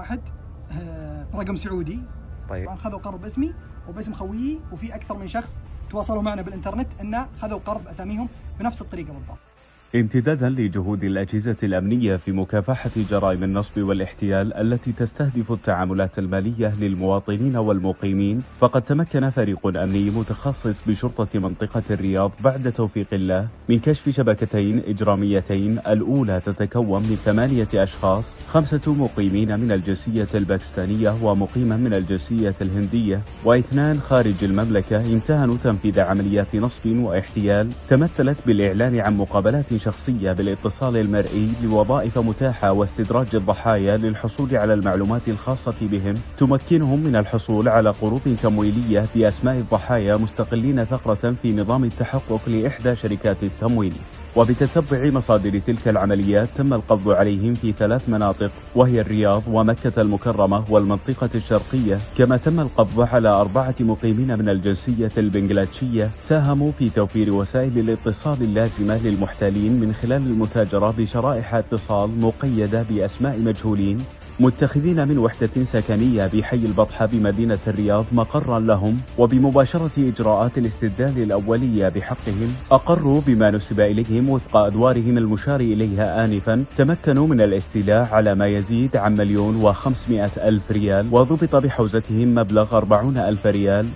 واحد برقم سعودي. طيب طبعا خذوا قرض باسمي وباسم خويي، وفي اكثر من شخص تواصلوا معنا بالانترنت انه خذوا قرض باساميهم بنفس الطريقه بالضبط. امتدادا لجهود الأجهزة الأمنية في مكافحة جرائم النصب والاحتيال التي تستهدف التعاملات المالية للمواطنين والمقيمين، فقد تمكن فريق أمني متخصص بشرطة منطقة الرياض بعد توفيق الله من كشف شبكتين إجراميتين، الأولى تتكون من 8 أشخاص، 5 مقيمين من الجنسية الباكستانية ومقيما من الجنسية الهندية، و2 خارج المملكة، امتهنوا تنفيذ عمليات نصب واحتيال تمثلت بالإعلان عن مقابلات شخصية بالاتصال المرئي لوظائف متاحة واستدراج الضحايا للحصول على المعلومات الخاصة بهم تمكنهم من الحصول على قروض تمويلية بأسماء الضحايا، مستقلين ثغرة في نظام التحقق لإحدى شركات التمويل. وبتتبع مصادر تلك العمليات تم القبض عليهم في 3 مناطق، وهي الرياض ومكة المكرمة والمنطقة الشرقية، كما تم القبض على 4 مقيمين من الجنسية البنغلاديشية ساهموا في توفير وسائل الاتصال اللازمة للمحتالين من خلال المتاجرة بشرائح اتصال مقيدة بأسماء مجهولين، متخذين من وحدة سكنية بحي البطحة بمدينة الرياض مقرا لهم، وبمباشرة إجراءات الاستدلال الأولية بحقهم أقروا بما نسب إليهم وفق أدوارهم المشار إليها آنفا، تمكنوا من الاستيلاء على ما يزيد عن 1,500,000 ريال، وضبط بحوزتهم مبلغ 40,000 ريال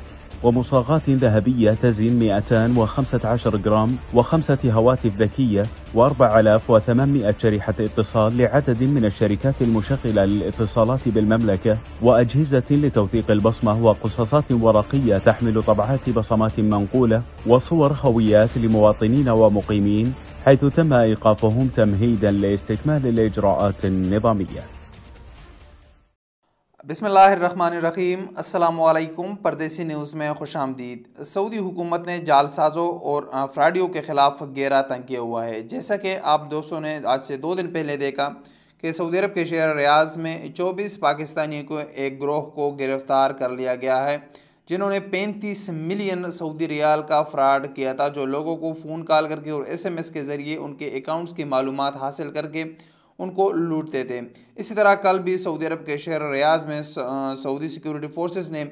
ومصاغات ذهبية تزن 215 جرام، و5 هواتف ذكية، و4800 شريحة اتصال لعدد من الشركات المشغلة للاتصالات بالمملكة، وأجهزة لتوثيق البصمة، وقصاصات ورقية تحمل طبعات بصمات منقولة، وصور هويات لمواطنين ومقيمين، حيث تم إيقافهم تمهيدا لاستكمال الإجراءات النظامية. बिस्मिल्लाहिर्रहमानिर्रहीम। अस्सलाम वालेकुम। परदेसी न्यूज़ में खुश आमदीद। सऊदी हुकूमत ने जालसाजों और फ्राडियों के ख़िलाफ़ घेरा तंग किया हुआ है। जैसा कि आप दोस्तों ने आज से 2 दिन पहले देखा कि सऊदी अरब के शहर रियाज़ में 24 पाकिस्तानियों को एक गिरोह को गिरफ़्तार कर लिया गया है, जिन्होंने 35 मिलियन सऊदी रियाल का फ्रॉड किया था, जो लोगों को फ़ोन कॉल करके और SMS के ज़रिए उनके अकाउंट्स की मालूमात हासिल करके उनको लूटते थे। इसी तरह कल भी सऊदी अरब के शहर रियाज़ में सऊदी सिक्योरिटी फोर्सेस ने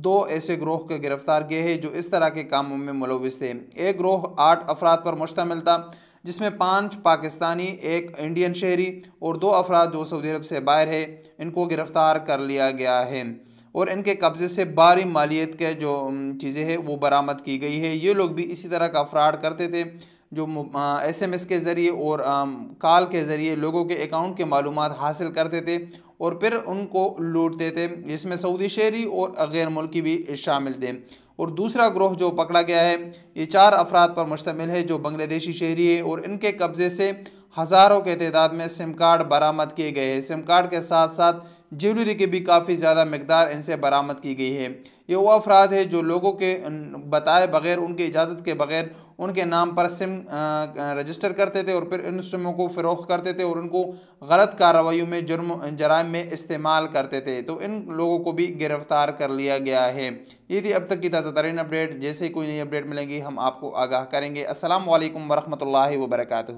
2 ऐसे ग्रोह को गिरफ़्तार किए हैं जो इस तरह के कामों में मुलविस थे। एक ग्रोह 8 अफराद पर मुश्तमिल था, जिसमें 5 पाकिस्तानी, 1 इंडियन शहरी और 2 अफराद जो सऊदी अरब से बाहर है, इनको गिरफ़्तार कर लिया गया है और इनके कब्ज़े से भारी मालियत के जो चीज़ें हैं वो बरामद की गई है। ये लोग भी इसी तरह का फ्रॉड करते थे, जो SMS के ज़रिए और कॉल के ज़रिए लोगों के अकाउंट के मालूमात हासिल करते थे और फिर उनको लूटते थे, जिसमें सऊदी शहरी और गैर मुल्की भी शामिल थे। और दूसरा ग्रोह जो पकड़ा गया है, ये 4 अफराद पर मुश्तमिल है जो बांग्लादेशी शहरी है और इनके कब्ज़े से हज़ारों के तादाद में सिम कार्ड बरामद किए गए हैं। सिम कार्ड के साथ साथ ज्वेलरी की भी काफ़ी ज़्यादा मकदार इनसे बरामद की गई है। ये वो अफराद है जो लोगों के बताए बगैर, उनकी इजाज़त के बगैर उनके नाम पर सिम रजिस्टर करते थे और फिर इन सिमों को फ़रोख्त करते थे और उनको गलत कार्रवाइयों में जराइम में इस्तेमाल करते थे। तो इन लोगों को भी गिरफ़्तार कर लिया गया है। ये थी अब तक की ताज़ा तरीन अपडेट। जैसे ही कोई नई अपडेट मिलेंगी हम आपको आगाह करेंगे। अस्सलाम वालेकुम वरहमतुल्लाहि वबरकातुहू।